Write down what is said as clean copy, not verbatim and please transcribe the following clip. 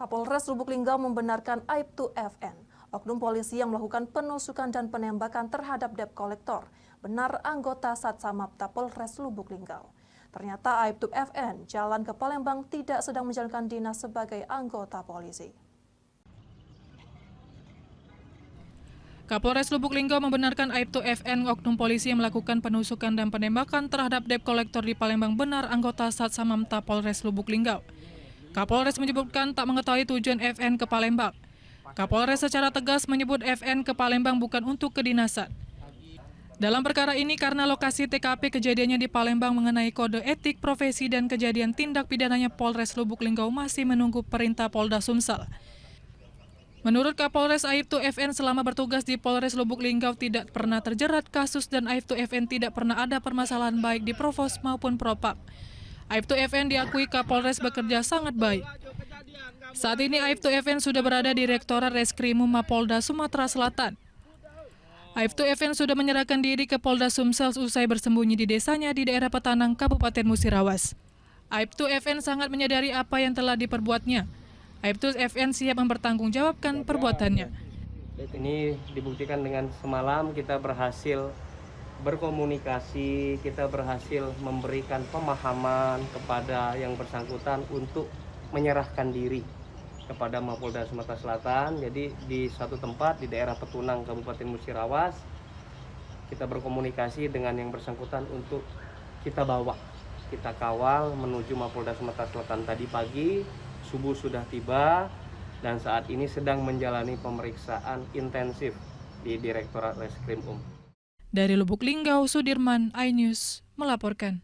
Kapolres Lubuk Linggau membenarkan Aibtu FN, oknum polisi yang melakukan penusukan dan penembakan terhadap debt collector, benar anggota Satsamapta Polres Lubuk Linggau. Ternyata Aibtu FN jalan ke Palembang tidak sedang menjalankan dinas sebagai anggota polisi. Kapolres Lubuk Linggau membenarkan Aibtu FN, oknum polisi yang melakukan penusukan dan penembakan terhadap debt collector di Palembang, benar anggota Satsamapta Polres Lubuk Linggau. Kapolres menyebutkan tak mengetahui tujuan FN ke Palembang. Kapolres secara tegas menyebut FN ke Palembang bukan untuk kedinasan. Dalam perkara ini karena lokasi TKP kejadiannya di Palembang mengenai kode etik profesi dan kejadian tindak pidananya, Polres Lubuk Linggau masih menunggu perintah Polda Sumsel. Menurut Kapolres, Aibtu FN selama bertugas di Polres Lubuk Linggau tidak pernah terjerat kasus dan Aibtu FN tidak pernah ada permasalahan baik di Provos maupun Propam. Aibtu FN diakui Kapolres bekerja sangat baik. Saat ini Aibtu FN sudah berada di Direktorat Reskrimum Mapolda Sumatera Selatan. Aibtu FN sudah menyerahkan diri ke Polda Sumsel usai bersembunyi di desanya di daerah Petanang, Kabupaten Musirawas. Aibtu FN sangat menyadari apa yang telah diperbuatnya. Aibtu FN siap mempertanggungjawabkan perbuatannya. Ini dibuktikan dengan semalam kita berhasil berkomunikasi, kita berhasil memberikan pemahaman kepada yang bersangkutan untuk menyerahkan diri kepada Mapolda Sumatera Selatan. Jadi di satu tempat di daerah Petunang, Kabupaten Musirawas, kita berkomunikasi dengan yang bersangkutan untuk kita bawa, kita kawal menuju Mapolda Sumatera Selatan. Tadi pagi subuh sudah tiba dan saat ini sedang menjalani pemeriksaan intensif di Direktorat Reskrimum. Dari Lubuk Linggau, Sudirman, iNews melaporkan.